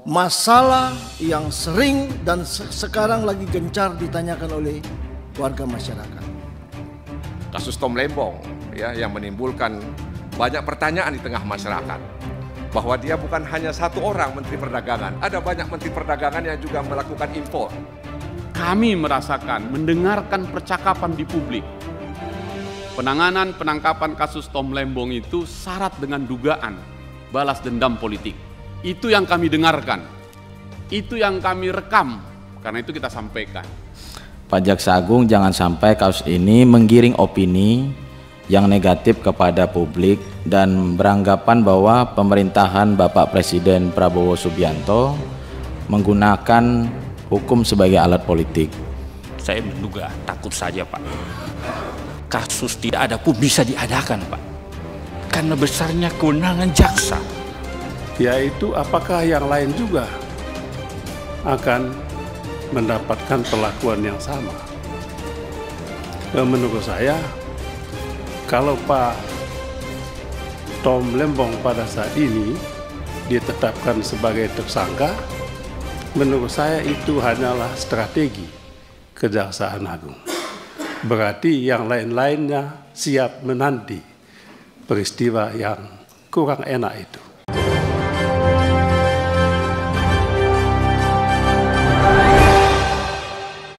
masalah yang sering dan sekarang lagi gencar ditanyakan oleh warga masyarakat. Kasus Tom Lembong ya, yang menimbulkan banyak pertanyaan di tengah masyarakat. Bahwa dia bukan hanya satu orang Menteri Perdagangan, ada banyak Menteri Perdagangan yang juga melakukan impor. Kami merasakan, mendengarkan percakapan di publik. Penanganan penangkapan kasus Tom Lembong itu syarat dengan dugaan balas dendam politik. Itu yang kami dengarkan, itu yang kami rekam, karena itu kita sampaikan. Pak Jaksa Agung jangan sampai kasus ini menggiring opini yang negatif kepada publik dan beranggapan bahwa pemerintahan Bapak Presiden Prabowo Subianto menggunakan hukum sebagai alat politik. Saya menduga, takut saja Pak, kasus tidak ada pun bisa diadakan Pak, karena besarnya kewenangan jaksa. Yaitu apakah yang lain juga akan mendapatkan perlakuan yang sama? Menurut saya, kalau Pak Tom Lembong pada saat ini ditetapkan sebagai tersangka, menurut saya itu hanyalah strategi Kejaksaan Agung. Berarti yang lain-lainnya siap menanti peristiwa yang kurang enak itu.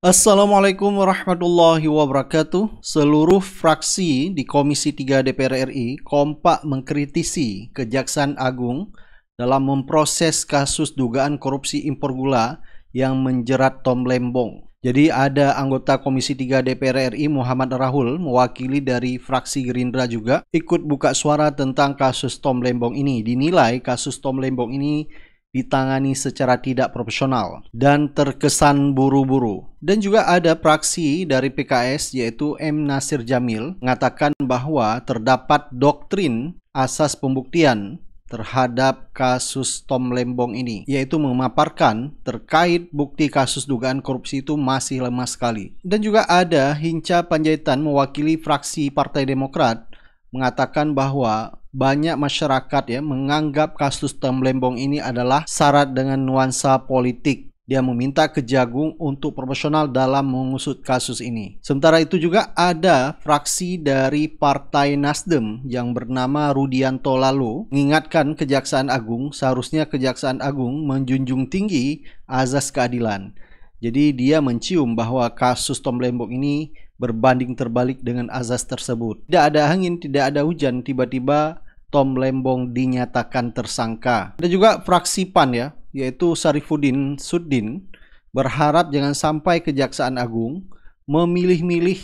Assalamualaikum warahmatullahi wabarakatuh. Seluruh fraksi di Komisi 3 DPR RI kompak mengkritisi Kejaksaan Agung dalam memproses kasus dugaan korupsi impor gula yang menjerat Tom Lembong. Jadi ada anggota Komisi 3 DPR RI Muhammad Rahul mewakili dari fraksi Gerindra juga ikut buka suara tentang kasus Tom Lembong ini. Dinilai kasus Tom Lembong ini ditangani secara tidak profesional dan terkesan buru-buru. Dan juga ada fraksi dari PKS yaitu M. Nasir Jamil mengatakan bahwa terdapat doktrin asas pembuktian terhadap kasus Tom Lembong ini, yaitu memaparkan terkait bukti kasus dugaan korupsi itu masih lemah sekali. Dan juga ada Hinca Panjaitan mewakili fraksi Partai Demokrat mengatakan bahwa banyak masyarakat ya menganggap kasus Tom Lembong ini adalah syarat dengan nuansa politik. Dia meminta Kejagung untuk profesional dalam mengusut kasus ini. Sementara itu juga ada fraksi dari Partai Nasdem yang bernama Rudianto Lalu mengingatkan Kejaksaan Agung seharusnya Kejaksaan Agung menjunjung tinggi azas keadilan. Jadi dia mencium bahwa kasus Tom Lembong ini berbanding terbalik dengan azas tersebut. Tidak ada angin, tidak ada hujan, tiba-tiba Tom Lembong dinyatakan tersangka. Ada juga fraksi PAN ya, yaitu Syarifuddin Suddin berharap jangan sampai Kejaksaan Agung memilih-milih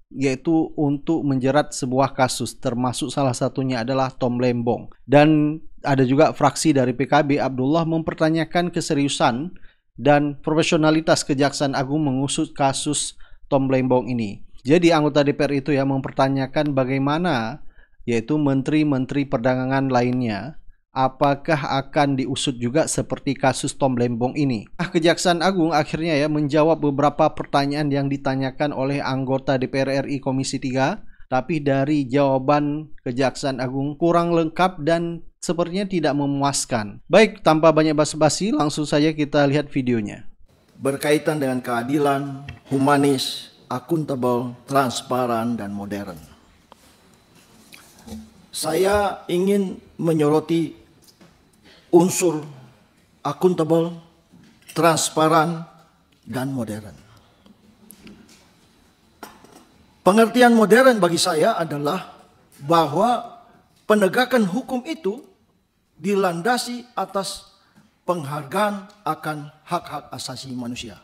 yaitu untuk menjerat sebuah kasus, termasuk salah satunya adalah Tom Lembong. Dan ada juga fraksi dari PKB Abdullah mempertanyakan keseriusan dan profesionalitas Kejaksaan Agung mengusut kasus Tom Lembong ini. Jadi anggota DPR itu yang mempertanyakan bagaimana yaitu menteri-menteri perdagangan lainnya apakah akan diusut juga seperti kasus Tom Lembong ini. Kejaksaan Agung akhirnya ya menjawab beberapa pertanyaan yang ditanyakan oleh anggota DPR RI Komisi 3, tapi dari jawaban Kejaksaan Agung kurang lengkap dan sepertinya tidak memuaskan. Baik, tanpa banyak basa-basi langsung saja kita lihat videonya. Berkaitan dengan keadilan, humanis, akuntabel, transparan, dan modern. Saya ingin menyoroti unsur akuntabel, transparan, dan modern. Pengertian modern bagi saya adalah bahwa penegakan hukum itu dilandasi atas penghargaan akan hak-hak asasi manusia.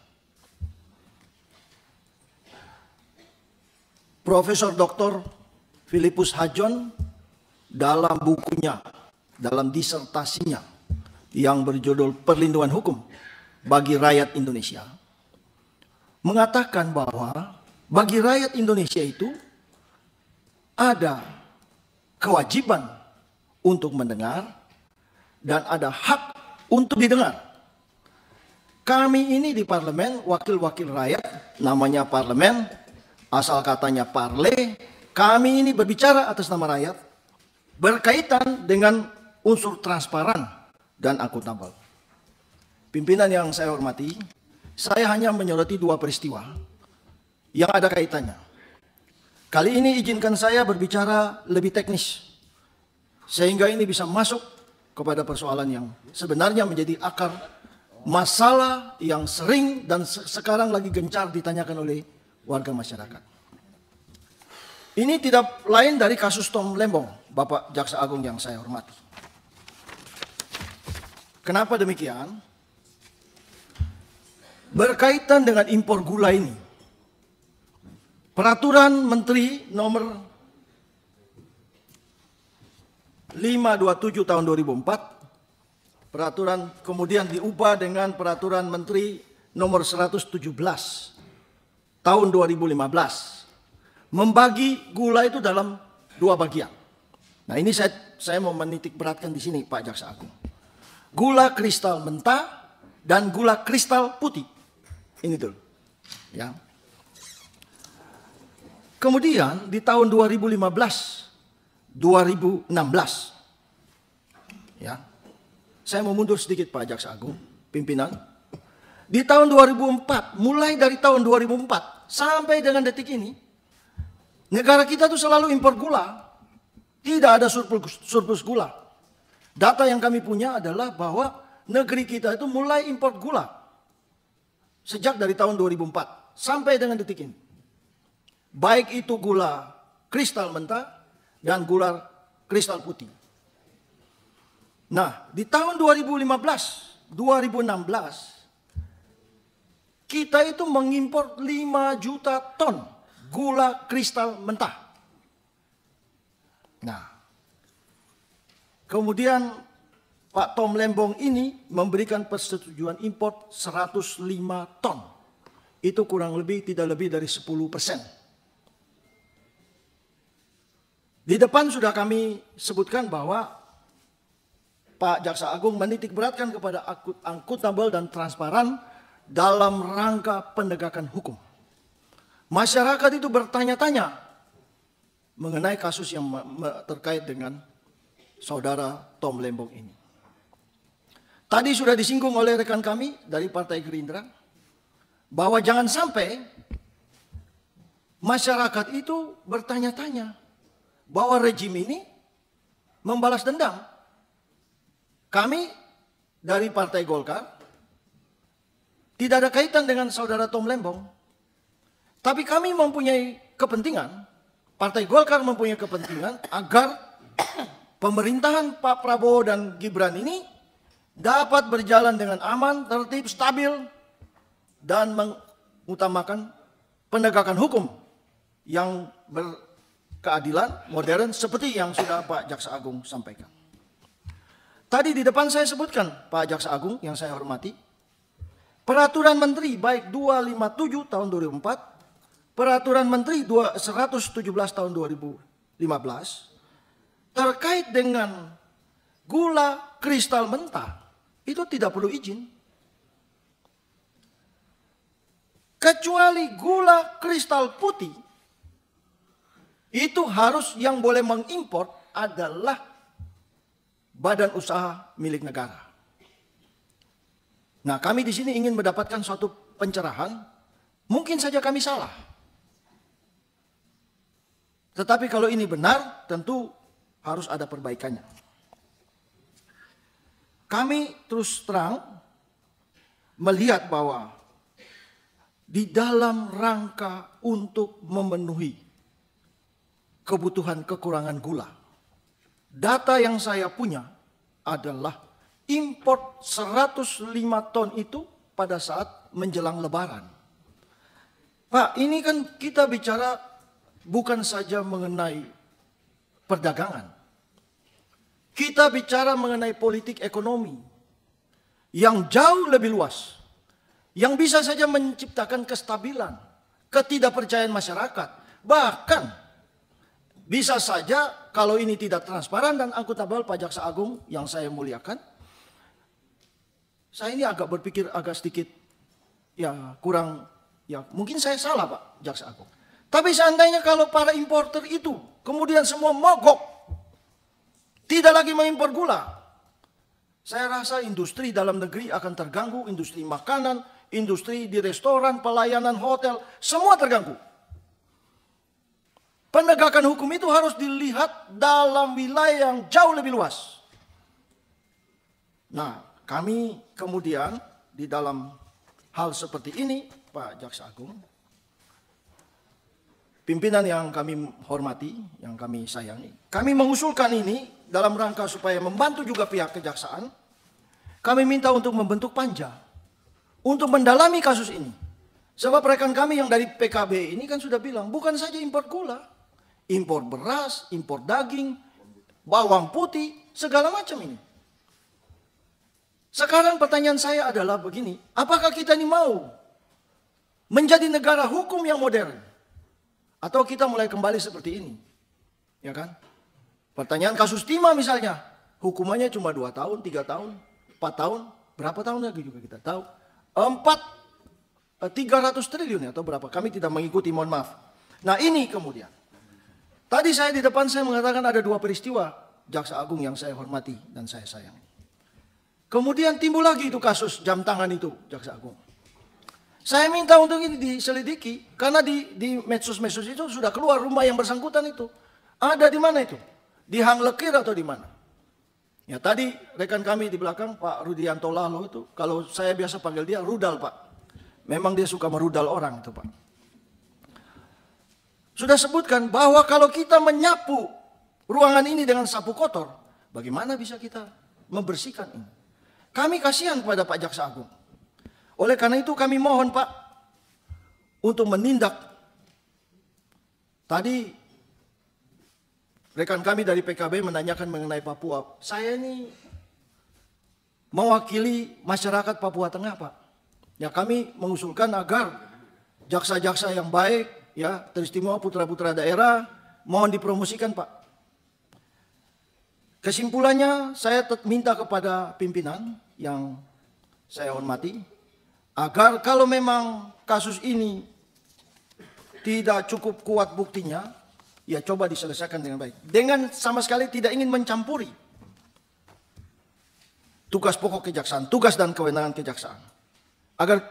Profesor Dr. Philippus Hadjon dalam bukunya, dalam disertasinya yang berjudul Perlindungan Hukum bagi Rakyat Indonesia, mengatakan bahwa bagi rakyat Indonesia itu ada kewajiban untuk mendengar dan ada hak untuk didengar. Kami ini di parlemen, wakil-wakil rakyat, namanya parlemen, asal katanya parle, kami ini berbicara atas nama rakyat berkaitan dengan unsur transparan dan akuntabel. pimpinan yang saya hormati, saya hanya menyoroti dua peristiwa yang ada kaitannya. Kali ini izinkan saya berbicara lebih teknis, sehingga ini bisa masuk kepada persoalan yang sebenarnya menjadi akar masalah yang sering dan sekarang lagi gencar ditanyakan oleh warga masyarakat. Ini tidak lain dari kasus Tom Lembong, Bapak Jaksa Agung yang saya hormati. Kenapa demikian? Berkaitan dengan impor gula ini, Peraturan Menteri nomor 527 tahun 2004, peraturan kemudian diubah dengan Peraturan Menteri nomor 117 tahun 2015, membagi gula itu dalam dua bagian. Nah, ini saya mau menitik beratkan di sini, Pak Jaksa Agung. Gula kristal mentah dan gula kristal putih. Ini dulu. Ya. Kemudian di tahun 2015, 2016, ya, saya mau mundur sedikit Pak Jaksa Agung, pimpinan. Di tahun 2004, mulai dari tahun 2004 sampai dengan detik ini, negara kita tuh selalu impor gula, tidak ada surplus gula. Data yang kami punya adalah bahwa negeri kita itu mulai impor gula sejak dari tahun 2004 sampai dengan detik ini. Baik itu gula kristal mentah dan gula kristal putih. Nah, di tahun 2015, 2016, kita itu mengimpor 5 juta ton gula kristal mentah. Nah, kemudian Pak Tom Lembong ini memberikan persetujuan impor 105 ton. Itu kurang lebih tidak lebih dari 10%. Di depan sudah kami sebutkan bahwa Pak Jaksa Agung menitik beratkan kepada akuntabel dan transparan dalam rangka penegakan hukum. Masyarakat itu bertanya-tanya mengenai kasus yang terkait dengan saudara Tom Lembong ini. Tadi sudah disinggung oleh rekan kami dari Partai Gerindra bahwa jangan sampai masyarakat itu bertanya-tanya bahwa rejim ini membalas dendam. Kami dari Partai Golkar tidak ada kaitan dengan saudara Tom Lembong. Tapi kami mempunyai kepentingan, Partai Golkar mempunyai kepentingan agar pemerintahan Pak Prabowo dan Gibran ini dapat berjalan dengan aman, tertib, stabil, dan mengutamakan penegakan hukum yang berkeadilan, modern, seperti yang sudah Pak Jaksa Agung sampaikan. Tadi di depan saya sebutkan, Pak Jaksa Agung yang saya hormati, Peraturan Menteri baik 257 tahun 2004, Peraturan Menteri 117 tahun 2015, terkait dengan gula kristal mentah, itu tidak perlu izin. Kecuali gula kristal putih, itu harus yang boleh mengimpor adalah badan usaha milik negara. Nah, kami di sini ingin mendapatkan suatu pencerahan. Mungkin saja kami salah. Tetapi kalau ini benar, tentu harus ada perbaikannya. Kami terus terang melihat bahwa di dalam rangka untuk memenuhi kebutuhan kekurangan gula, data yang saya punya adalah impor 105 ton itu pada saat menjelang Lebaran. Pak, ini kan kita bicara bukan saja mengenai perdagangan. Kita bicara mengenai politik ekonomi yang jauh lebih luas, yang bisa saja menciptakan kestabilan, ketidakpercayaan masyarakat. Bahkan bisa saja kalau ini tidak transparan dan akuntabel, Pak Jaksa Agung yang saya muliakan, saya ini agak berpikir agak sedikit ya kurang, ya mungkin saya salah Pak Jaksa Agung. Tapi seandainya kalau para importer itu kemudian semua mogok, tidak lagi mengimpor gula, Saya rasa industri dalam negeri akan terganggu, industri makanan, industri di restoran, pelayanan hotel, semua terganggu. Penegakan hukum itu harus dilihat dalam wilayah yang jauh lebih luas. Nah, kami kemudian di dalam hal seperti ini, Pak Jaksa Agung, pimpinan yang kami hormati, yang kami sayangi, kami mengusulkan ini dalam rangka supaya membantu juga pihak kejaksaan. Kami minta untuk membentuk panja untuk mendalami kasus ini. Sebab rekan kami yang dari PKB ini kan sudah bilang, bukan saja impor gula, impor beras, impor daging, bawang putih, segala macam ini. Sekarang pertanyaan saya adalah begini, apakah kita ini mau menjadi negara hukum yang modern? Atau kita mulai kembali seperti ini? Ya kan? Pertanyaan kasus timah misalnya, hukumannya cuma 2 tahun, 3 tahun, 4 tahun, berapa tahun lagi juga kita tahu. 300 triliun atau berapa, kami tidak mengikuti, mohon maaf. Nah ini kemudian, tadi saya di depan saya mengatakan ada 2 peristiwa Jaksa Agung yang saya hormati dan saya sayang. Kemudian timbul lagi itu kasus jam tangan itu Jaksa Agung. Saya minta untuk ini diselidiki karena di medsos-medsos itu sudah keluar rumah yang bersangkutan itu. Ada di mana itu? Di Hang Lekir atau di mana? Ya tadi rekan kami di belakang Pak Rudianto Lalo itu, kalau saya biasa panggil dia rudal Pak. Memang dia suka merudal orang itu Pak. Sudah sebutkan bahwa kalau kita menyapu ruangan ini dengan sapu kotor, bagaimana bisa kita membersihkan ini? Kami kasihan kepada Pak Jaksa Agung. Oleh karena itu kami mohon Pak untuk menindak. Tadi rekan kami dari PKB menanyakan mengenai Papua. Saya ini mewakili masyarakat Papua Tengah Pak. Ya kami mengusulkan agar jaksa-jaksa yang baik, ya teristimewa putra-putra daerah, mohon dipromosikan Pak. Kesimpulannya saya minta kepada pimpinan yang saya hormati, agar kalau memang kasus ini tidak cukup kuat buktinya, ya coba diselesaikan dengan baik. Dengan sama sekali tidak ingin mencampuri tugas pokok kejaksaan, tugas dan kewenangan kejaksaan. Agar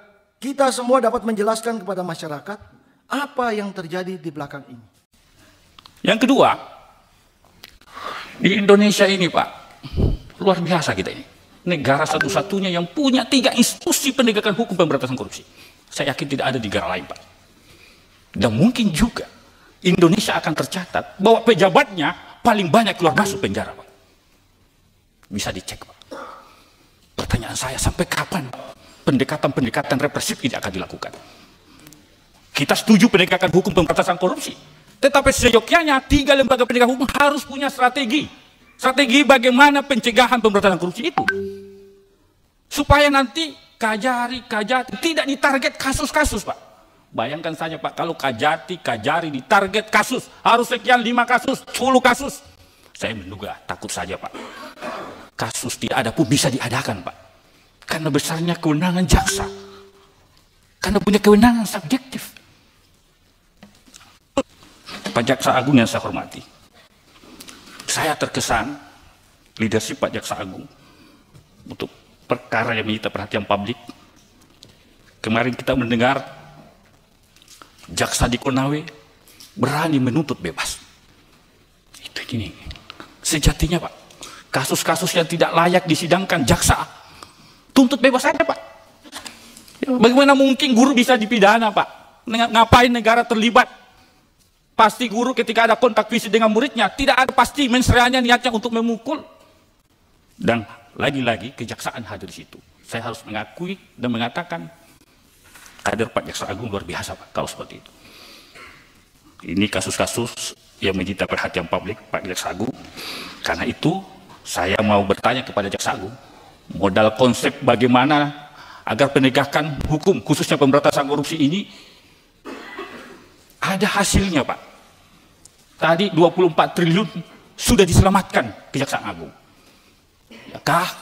kita semua dapat menjelaskan kepada masyarakat apa yang terjadi di belakang ini. Yang kedua, di Indonesia ini Pak, luar biasa kita ini. Negara satu-satunya yang punya 3 institusi penegakan hukum pemberantasan korupsi. Saya yakin tidak ada di negara lain Pak. Dan mungkin juga Indonesia akan tercatat bahwa pejabatnya paling banyak keluar masuk penjara Pak. Bisa dicek Pak. Pertanyaan saya, sampai kapan pendekatan-pendekatan represif ini akan dilakukan? Kita setuju penegakan hukum pemberantasan korupsi, tetapi seyogyanya 3 lembaga penegak hukum harus punya strategi. Strategi bagaimana pencegahan pemberantasan korupsi itu. Supaya nanti Kajari tidak ditarget kasus-kasus Pak. Bayangkan saja Pak, kalau Kajari ditarget kasus, harus sekian 5 kasus, 10 kasus. Saya menduga, takut saja Pak, kasus tidak ada pun bisa diadakan Pak. Karena besarnya kewenangan jaksa. Karena punya kewenangan subjektif. Pak Jaksa Agung yang saya hormati, saya terkesan leadership Pak Jaksa Agung untuk perkara yang menyita perhatian publik. Kemarin kita mendengar jaksa di Konawe berani menuntut bebas. Itu ini. Sejatinya Pak, kasus-kasus yang tidak layak disidangkan jaksa tuntut bebas saja Pak. Bagaimana mungkin guru bisa dipidana Pak? Ngapain negara terlibat? Pasti guru ketika ada kontak fisik dengan muridnya, tidak ada pasti mensreanya niatnya untuk memukul. Dan lagi-lagi kejaksaan hadir di situ. Saya harus mengakui dan mengatakan kader Pak Jaksa Agung luar biasa Pak, kalau seperti itu. Ini kasus-kasus yang menyita perhatian publik Pak Jaksa Agung. Karena itu saya mau bertanya kepada Jaksa Agung, modal konsep bagaimana agar penegakan hukum khususnya pemberantasan korupsi ini ada hasilnya Pak. Tadi 24 triliun sudah diselamatkan Kejaksaan Agung.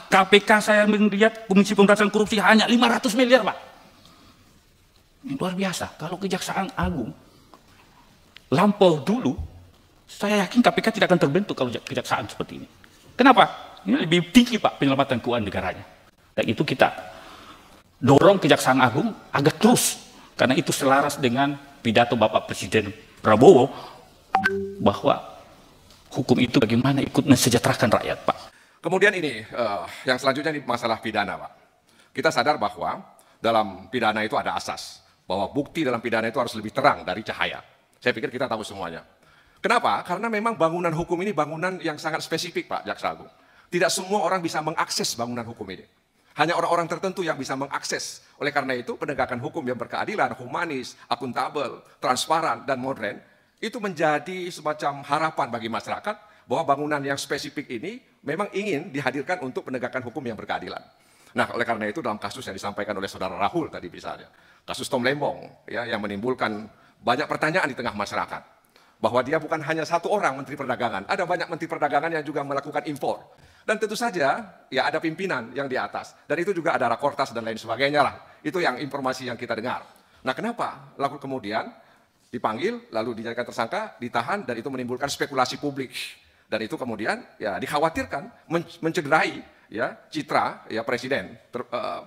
KPK saya melihat Komisi Pemberantasan Korupsi hanya 500 miliar Pak. Ini luar biasa. Kalau Kejaksaan Agung lampau dulu, saya yakin KPK tidak akan terbentuk kalau kejaksaan seperti ini. Kenapa? Ini lebih tinggi Pak penyelamatan keuangan negaranya. Dan itu kita dorong Kejaksaan Agung agar terus, karena itu selaras dengan pidato Bapak Presiden Prabowo bahwa hukum itu bagaimana ikut mensejahterakan rakyat, Pak. Kemudian ini, yang selanjutnya ini masalah pidana, Pak. Kita sadar bahwa dalam pidana itu ada asas, bahwa bukti dalam pidana itu harus lebih terang dari cahaya. Saya pikir kita tahu semuanya. Kenapa? Karena memang bangunan hukum ini bangunan yang sangat spesifik, Pak Jaksa Agung. Tidak semua orang bisa mengakses bangunan hukum ini. Hanya orang-orang tertentu yang bisa mengakses. Oleh karena itu, penegakan hukum yang berkeadilan, humanis, akuntabel, transparan, dan modern, itu menjadi semacam harapan bagi masyarakat bahwa bangunan yang spesifik ini memang ingin dihadirkan untuk penegakan hukum yang berkeadilan. Nah, oleh karena itu dalam kasus yang disampaikan oleh Saudara Rahul tadi misalnya, kasus Tom Lembong, ya, yang menimbulkan banyak pertanyaan di tengah masyarakat, bahwa dia bukan hanya satu orang Menteri Perdagangan, ada banyak Menteri Perdagangan yang juga melakukan impor. Dan tentu saja, ya ada pimpinan yang di atas. Dan itu juga ada rakortas dan lain sebagainya lah. Itu yang informasi yang kita dengar. Nah, kenapa? Lalu kemudian dipanggil, lalu dijadikan tersangka, ditahan, dan itu menimbulkan spekulasi publik. Dan itu kemudian ya dikhawatirkan mencederai ya citra ya Presiden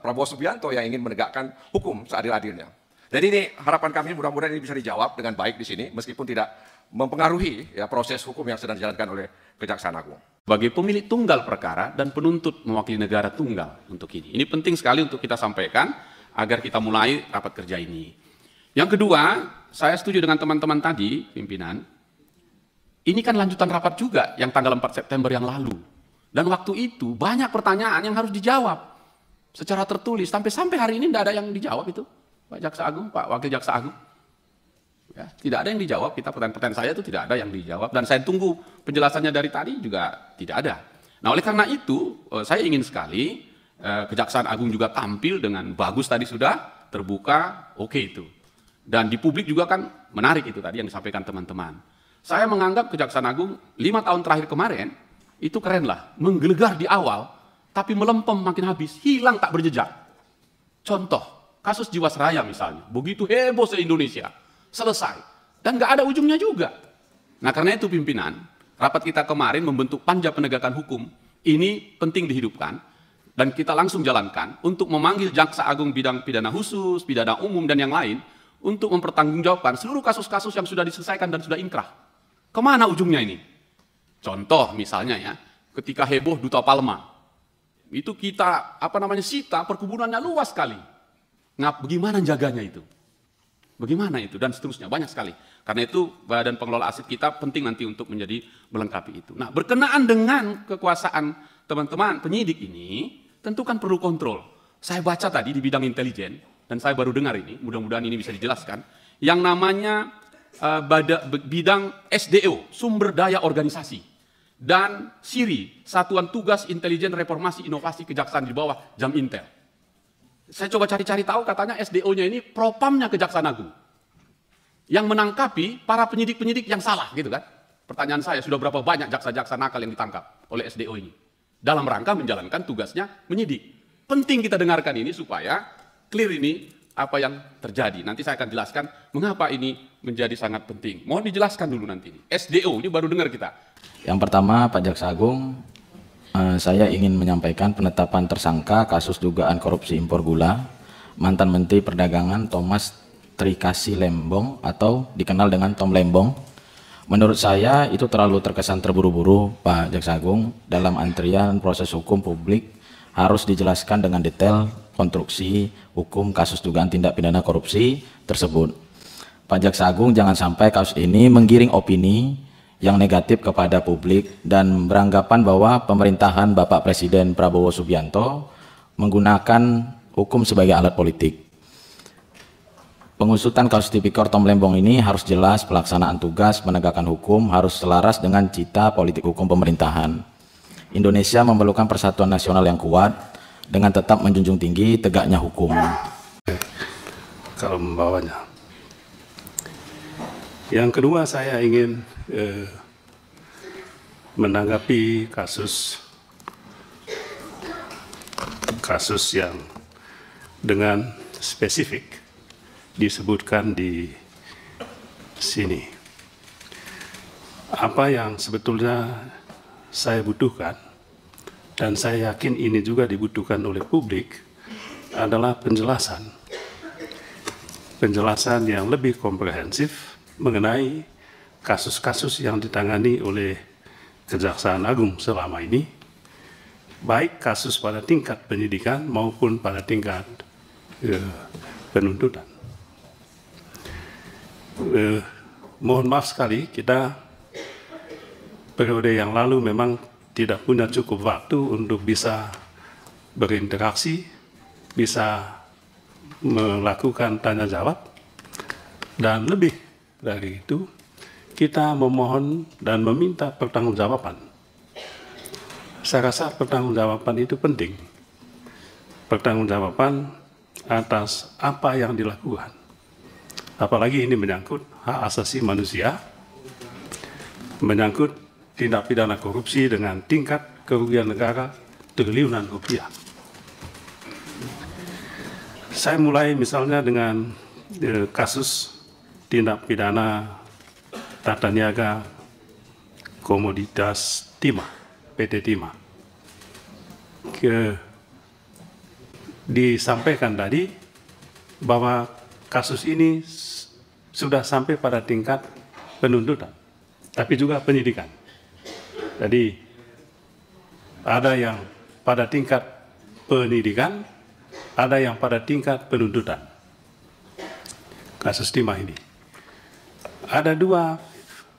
Prabowo Subianto yang ingin menegakkan hukum seadil-adilnya. Jadi ini harapan kami mudah-mudahan ini bisa dijawab dengan baik di sini, meskipun tidak mempengaruhi ya proses hukum yang sedang dijalankan oleh Kejaksaan Agung. Bagi pemilik tunggal perkara dan penuntut mewakili negara tunggal untuk ini. Ini penting sekali untuk kita sampaikan agar kita mulai rapat kerja ini. Yang kedua, saya setuju dengan teman-teman tadi, pimpinan. Ini kan lanjutan rapat juga yang tanggal 4 September yang lalu. Dan waktu itu banyak pertanyaan yang harus dijawab secara tertulis. Sampai hari ini tidak ada yang dijawab itu, Pak Jaksa Agung, Pak Wakil Jaksa Agung. Ya, tidak ada yang dijawab, pertanyaan saya itu tidak ada yang dijawab, dan saya tunggu penjelasannya dari tadi juga tidak ada. Nah, oleh karena itu, saya ingin sekali Kejaksaan Agung juga tampil dengan bagus tadi sudah, terbuka, oke itu. Dan di publik juga kan menarik itu tadi yang disampaikan teman-teman. Saya menganggap Kejaksaan Agung 5 tahun terakhir kemarin, itu keren lah, menggelegar di awal, tapi melempem makin habis, hilang tak berjejak. Contoh, kasus Jiwasraya misalnya, begitu heboh se-Indonesia. Selesai. Dan nggak ada ujungnya juga. Nah, karena itu pimpinan, rapat kita kemarin membentuk panja penegakan hukum, ini penting dihidupkan, dan kita langsung jalankan untuk memanggil Jaksa Agung bidang pidana khusus, pidana umum, dan yang lain, untuk mempertanggungjawabkan seluruh kasus-kasus yang sudah diselesaikan dan sudah inkrah. Kemana ujungnya ini? Contoh misalnya ya, ketika heboh Duta Palma, itu kita, sita, perkebunannya luas sekali. Bagaimana jaganya itu? Bagaimana itu? Dan seterusnya, banyak sekali. Karena itu Badan Pengelola Aset kita penting nanti untuk menjadi melengkapi itu. Nah, berkenaan dengan kekuasaan teman-teman penyidik ini, tentu kan perlu kontrol. Saya baca tadi di bidang intelijen, dan saya baru dengar ini, mudah-mudahan ini bisa dijelaskan, yang namanya bidang SDO, Sumber Daya Organisasi, dan SIRI, Satuan Tugas Intelijen Reformasi Inovasi Kejaksaan di bawah Jam Intel. Saya coba cari-cari tahu, katanya SDO-nya ini propamnya Kejaksaan Agung yang menangkapi para penyidik-penyidik yang salah, gitu kan? Pertanyaan saya, sudah berapa banyak jaksa-jaksa nakal yang ditangkap oleh SDO ini dalam rangka menjalankan tugasnya menyidik? Penting kita dengarkan ini supaya clear ini apa yang terjadi. Nanti saya akan jelaskan mengapa ini menjadi sangat penting. Mohon dijelaskan dulu nanti. SDO ini baru dengar kita. Yang pertama, Pak Jaksa Agung, saya ingin menyampaikan penetapan tersangka kasus dugaan korupsi impor gula mantan Menteri Perdagangan Thomas Trikasih Lembong atau dikenal dengan Tom Lembong. Menurut saya itu terlalu terkesan terburu-buru, Pak Jaksa Agung. Dalam antrian proses hukum publik harus dijelaskan dengan detail konstruksi hukum kasus dugaan tindak pidana korupsi tersebut. Pak Jaksa Agung, jangan sampai kasus ini menggiring opini yang negatif kepada publik dan beranggapan bahwa pemerintahan Bapak Presiden Prabowo Subianto menggunakan hukum sebagai alat politik. Pengusutan kasus tipikor Tom Lembong ini harus jelas, pelaksanaan tugas penegakan hukum harus selaras dengan cita politik hukum pemerintahan. Indonesia memerlukan persatuan nasional yang kuat dengan tetap menjunjung tinggi tegaknya hukum. Kalau membawanya. Yang kedua, saya ingin menanggapi kasus yang dengan spesifik disebutkan di sini. Apa yang sebetulnya saya butuhkan dan saya yakin ini juga dibutuhkan oleh publik, adalah penjelasan yang lebih komprehensif mengenai kasus-kasus yang ditangani oleh Kejaksaan Agung selama ini, baik kasus pada tingkat penyidikan maupun pada tingkat penuntutan. Mohon maaf sekali, kita periode yang lalu memang tidak punya cukup waktu untuk bisa berinteraksi, bisa melakukan tanya jawab, dan lebih dari itu kita memohon dan meminta pertanggungjawaban. Saya rasa pertanggungjawaban itu penting, pertanggungjawaban atas apa yang dilakukan, apalagi ini menyangkut hak asasi manusia, menyangkut tindak pidana korupsi dengan tingkat kerugian negara triliunan rupiah. Saya mulai misalnya dengan kasus tindak pidana tata niaga komoditas timah, PT Timah. Disampaikan tadi bahwa kasus ini sudah sampai pada tingkat penuntutan, tapi juga penyidikan. Jadi ada yang pada tingkat penyidikan, ada yang pada tingkat penuntutan. Kasus timah ini. Ada dua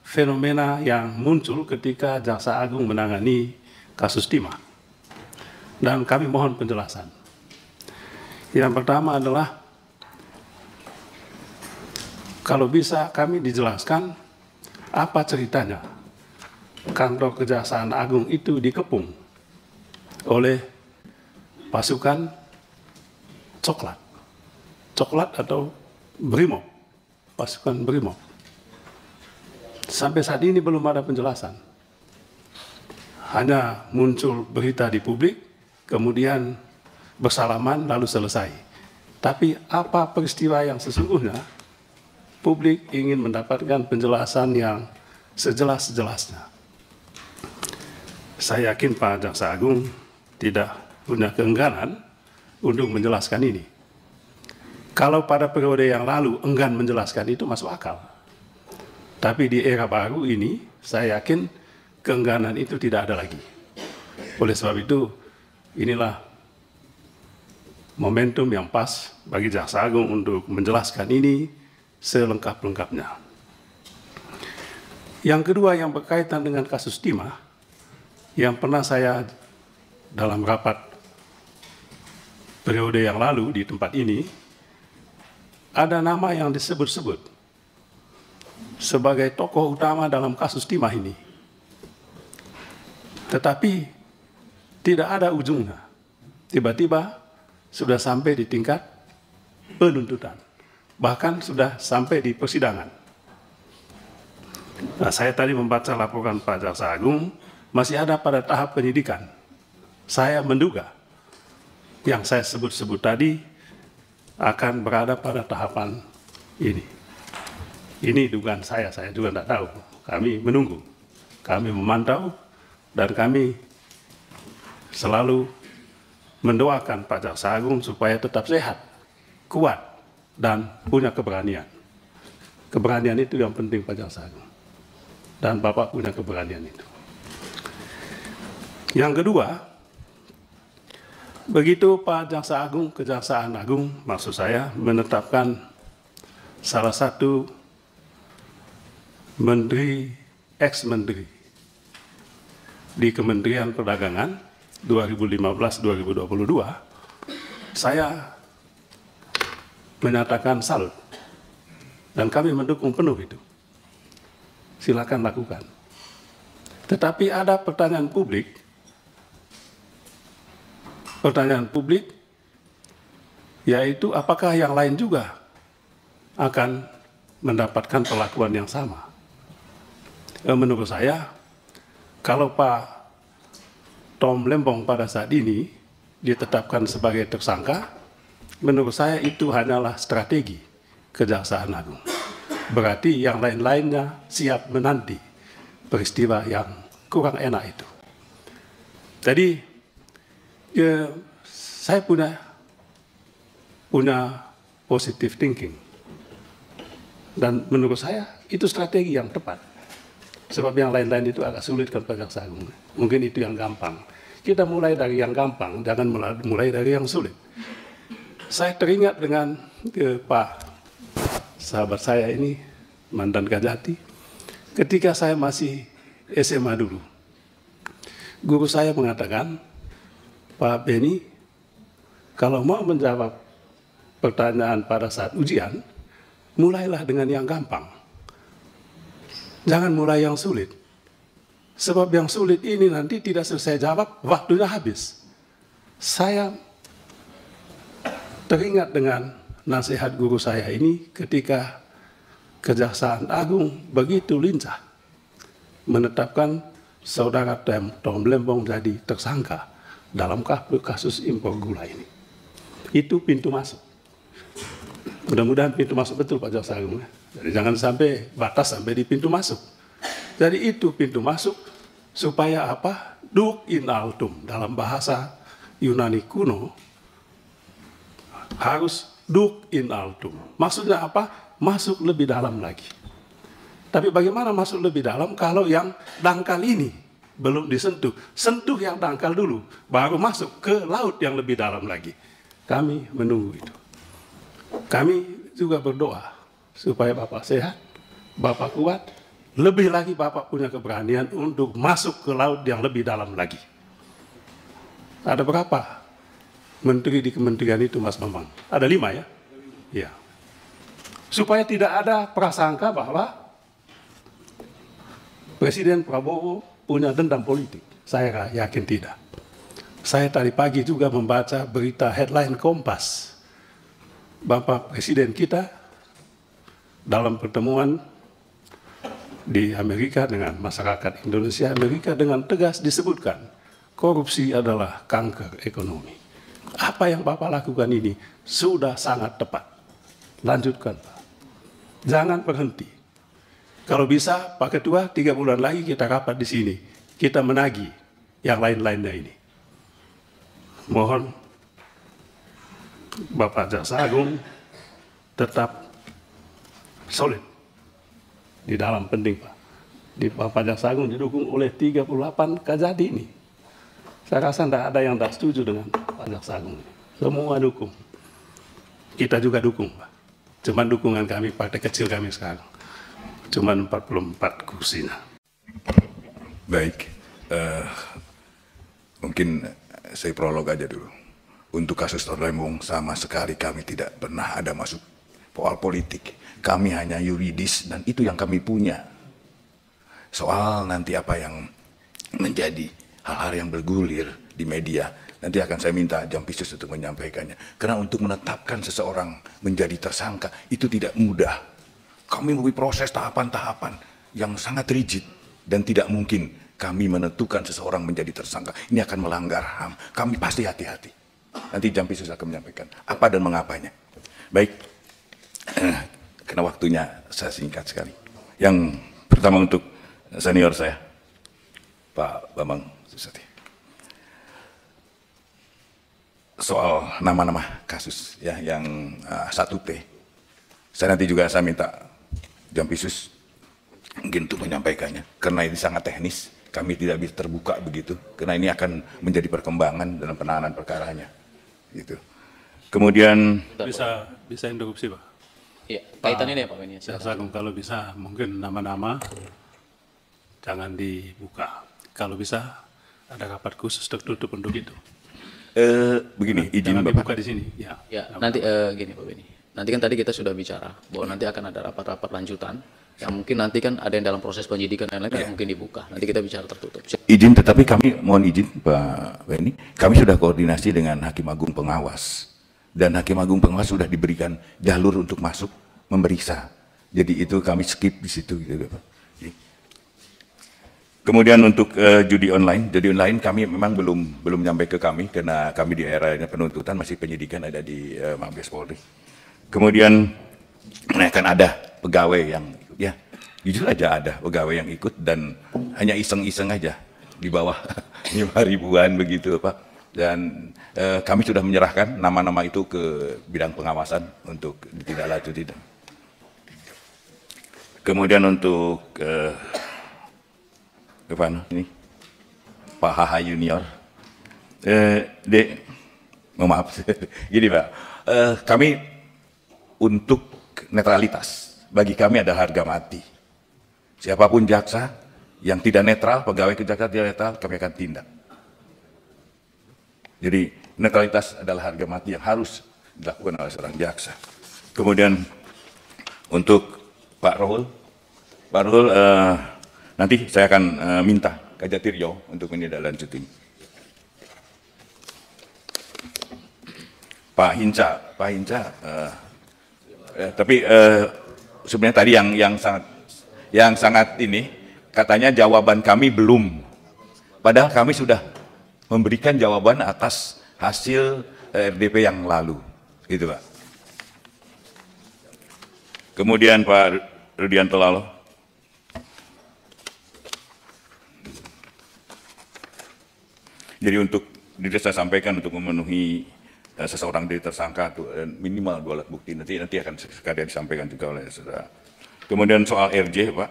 fenomena yang muncul ketika Jaksa Agung menangani kasus timah. Dan kami mohon penjelasan. Yang pertama adalah, kalau bisa kami dijelaskan apa ceritanya kantor Kejaksaan Agung itu dikepung oleh pasukan coklat atau Brimob, pasukan Brimob. Sampai saat ini belum ada penjelasan. Hanya muncul berita di publik, kemudian bersalaman lalu selesai. Tapi apa peristiwa yang sesungguhnya? Publik ingin mendapatkan penjelasan yang sejelas-jelasnya. Saya yakin Pak Jaksa Agung tidak punya keengganan untuk menjelaskan ini. Kalau pada periode yang lalu enggan menjelaskan itu masuk akal. Tapi di era baru ini, saya yakin keengganan itu tidak ada lagi. Oleh sebab itu, inilah momentum yang pas bagi Jaksa Agung untuk menjelaskan ini selengkap-lengkapnya. Yang kedua yang berkaitan dengan kasus timah, yang pernah saya dalam rapat periode yang lalu di tempat ini, ada nama yang disebut-sebut sebagai tokoh utama dalam kasus timah ini. Tetapi tidak ada ujungnya. Tiba-tiba sudah sampai di tingkat penuntutan. Bahkan sudah sampai di persidangan. Nah, saya tadi membaca laporan Pak Jaksa Agung, masih ada pada tahap penyidikan. Saya menduga yang saya sebut-sebut tadi akan berada pada tahapan ini. Ini dugaan saya juga tidak tahu. Kami menunggu, kami memantau, dan kami selalu mendoakan Pak Jaksa Agung supaya tetap sehat, kuat, dan punya keberanian. Keberanian itu yang penting Pak Jaksa Agung. Dan Bapak punya keberanian itu. Yang kedua, begitu Pak Jaksa Agung, Kejaksaan Agung, maksud saya, menetapkan salah satu menteri, ex-menteri di Kementerian Perdagangan 2015-2022, saya menyatakan salut. Dan kami mendukung penuh itu. Silakan lakukan. Tetapi ada pertanyaan publik, yaitu apakah yang lain juga akan mendapatkan perlakuan yang sama. Menurut saya, kalau Pak Tom Lembong pada saat ini ditetapkan sebagai tersangka, menurut saya itu hanyalah strategi Kejaksaan Agung. Berarti yang lain-lainnya siap menanti peristiwa yang kurang enak itu. Jadi saya punya positive thinking. Dan menurut saya itu strategi yang tepat. Sebab yang lain-lain itu agak sulit kan Pak Jaksa Agung. Mungkin itu yang gampang. Kita mulai dari yang gampang, jangan mulai dari yang sulit. Saya teringat dengan Pak sahabat saya ini, mantan Kajati, ketika saya masih SMA dulu. Guru saya mengatakan, Pak Beni, kalau mau menjawab pertanyaan pada saat ujian, mulailah dengan yang gampang. Jangan mulai yang sulit. Sebab yang sulit ini nanti tidak selesai jawab, waktunya habis. Saya teringat dengan nasihat guru saya ini ketika Kejaksaan Agung begitu lincah menetapkan saudara Tom Lembong jadi tersangka dalam kasus impor gula ini. Itu pintu masuk. Mudah-mudahan pintu masuk betul Pak Jaksa Agung. Jadi jangan sampai batas sampai di pintu masuk. Jadi itu pintu masuk supaya apa? Duc in altum dalam bahasa Yunani kuno harus duc in altum. Maksudnya apa? Masuk lebih dalam lagi. Tapi bagaimana masuk lebih dalam kalau yang dangkal ini belum disentuh? Sentuh yang dangkal dulu, baru masuk ke laut yang lebih dalam lagi. Kami menunggu itu. Kami juga berdoa supaya Bapak sehat, Bapak kuat, lebih lagi Bapak punya keberanian untuk masuk ke laut yang lebih dalam lagi. Ada berapa menteri di kementerian itu Mas Bambang? Ada 5 ya? Iya. Supaya tidak ada prasangka bahwa Presiden Prabowo punya dendam politik. Saya yakin tidak. Saya tadi pagi juga membaca berita headline Kompas. Bapak Presiden kita dalam pertemuan di Amerika dengan masyarakat Indonesia, Amerika dengan tegas disebutkan korupsi adalah kanker ekonomi. Apa yang Bapak lakukan ini sudah sangat tepat. Lanjutkan Pak. Jangan berhenti. Kalau bisa Pak Ketua 3 bulan lagi kita rapat di sini. Kita menagih yang lain-lainnya ini. Mohon Bapak Jaksa Agung tetap solid di dalam penting Pak. Di Bapak Jaksa Agung didukung oleh 38 Kajati ini. Saya rasa tidak ada yang tidak setuju dengan Pak Jaksa Agung. Semua dukung. Kita juga dukung Pak. Cuman dukungan kami, partai kecil kami sekarang. Cuman 44 kursinya. Baik. Mungkin saya prolog aja dulu. Untuk kasus Tom Lembong sama sekali kami tidak pernah ada masuk soal politik. Kami hanya yuridis dan itu yang kami punya. Soal nanti apa yang menjadi hal-hal yang bergulir di media, nanti akan saya minta Jampitsus untuk menyampaikannya. Karena untuk menetapkan seseorang menjadi tersangka itu tidak mudah. Kami melalui proses tahapan-tahapan yang sangat rigid dan tidak mungkin kami menentukan seseorang menjadi tersangka. Ini akan melanggar HAM. Kami pasti hati-hati. Nanti Jampitsus akan menyampaikan apa dan mengapanya. Baik. Karena waktunya saya singkat sekali. Yang pertama untuk senior saya, Pak Bambang Susatyo. Soal nama-nama kasus ya yang 1T. Saya nanti juga saya minta Jampitsus mungkin untuk menyampaikannya. Karena ini sangat teknis, kami tidak bisa terbuka begitu. Karena ini akan menjadi perkembangan dalam penanganan perkaranya. Gitu. Kemudian bisa interupsi Pak. Iya, kaitan ini ya Pak Beni. Jaksa Agung kalau bisa mungkin nama-nama jangan dibuka. Kalau bisa ada rapat khusus tertutup untuk itu. Begini, izin jangan Bapak. dibuka di sini. Ya, nanti gini Pak Beni. Nanti kan tadi kita sudah bicara bahwa nanti akan ada rapat-rapat lanjutan yang mungkin nanti kan ada yang dalam proses penyidikan dan lain-lain mungkin dibuka. Nanti kita bicara tertutup. Izin, tetapi kami mohon izin Pak Beni, kami sudah koordinasi dengan Hakim Agung Pengawas. Dan Hakim Agung Pengawas sudah diberikan jalur untuk masuk memeriksa. Jadi itu kami skip di situ gitu Pak. Kemudian untuk judi online kami memang belum nyampe ke kami karena kami di era penuntutan masih penyidikan ada di Mabes Polri. Kemudian akan ada pegawai yang ikut ya, jujur aja ada pegawai yang ikut dan hanya iseng-iseng aja di bawah 5 ribuan begitu Pak. Dan kami sudah menyerahkan nama-nama itu ke bidang pengawasan untuk ditindaklanjuti. Kemudian untuk ini Pak HH Junior, maaf, gini Pak, kami untuk netralitas, bagi kami ada harga mati. Siapapun jaksa yang tidak netral, pegawai kejaksaan tidak netral, kami akan tindak. Jadi netralitas adalah harga mati yang harus dilakukan oleh seorang jaksa. Kemudian untuk Pak Rohul, nanti saya akan minta Kajati Riau untuk menindaklanjuti. Pak Hinca, tapi sebenarnya tadi yang sangat ini katanya jawaban kami belum, padahal kami sudah memberikan jawaban atas hasil RDP yang lalu, gitu Pak. Kemudian Pak Rudianto Lalo. Jadi untuk saya sampaikan untuk memenuhi seseorang dari tersangka itu minimal 2 alat bukti, nanti akan sekalian disampaikan juga oleh saudara. Kemudian soal RJ Pak,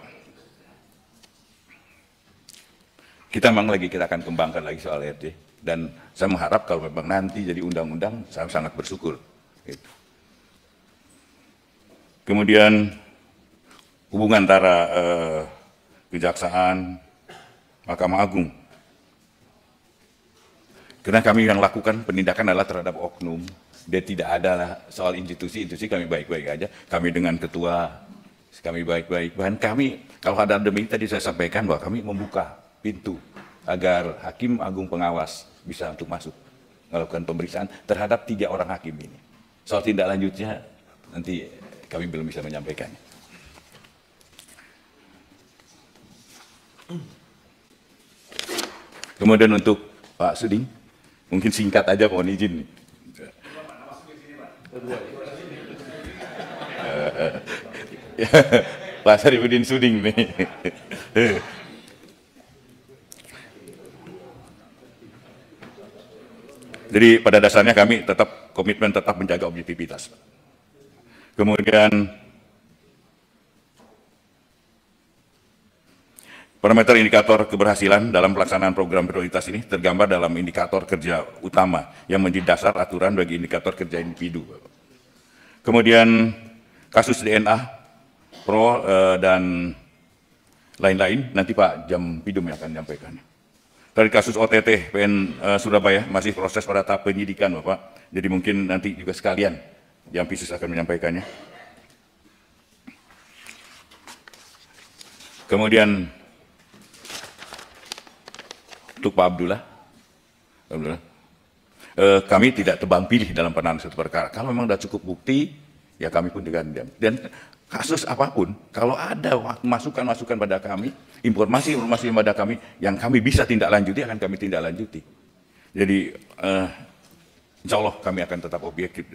kita akan kembangkan lagi soal RJ, dan saya mengharap kalau memang nanti jadi undang-undang, saya sangat bersyukur. Gitu. Kemudian hubungan antara kejaksaan, Mahkamah Agung. Karena kami yang lakukan penindakan adalah terhadap oknum, dia tidak ada soal institusi kami baik-baik aja. Kami dengan ketua, kami baik-baik. Bahkan kami, kalau ada demi tadi saya sampaikan bahwa kami membuka pintu agar Hakim Agung pengawas bisa untuk masuk melakukan pemeriksaan terhadap 3 orang hakim ini. Soal tindak lanjutnya nanti kami belum bisa menyampaikannya. Kemudian untuk Pak Suding, mungkin singkat aja mohon izin. Pak Sarifudin Suding nih. Jadi pada dasarnya kami komitmen tetap menjaga objektivitas. Kemudian parameter indikator keberhasilan dalam pelaksanaan program prioritas ini tergambar dalam indikator kerja utama yang menjadi dasar aturan bagi indikator kerja individu. Kemudian kasus DNA, Pro dan lain-lain nanti Pak Jampidum yang akan menyampaikannya. Dari kasus OTT PN Surabaya masih proses pada tahap penyidikan Bapak, jadi mungkin nanti juga sekalian Jampisus akan menyampaikannya. Kemudian untuk Pak Abdullah, kami tidak tebang pilih dalam penanganan suatu perkara. Kalau memang sudah cukup bukti, ya kami pun dengan diam. Dan kasus apapun, kalau ada masukan-masukan pada kami, informasi pada kami yang kami bisa tindak lanjuti, akan kami tindak lanjuti. Jadi, insya Allah kami akan tetap objektif.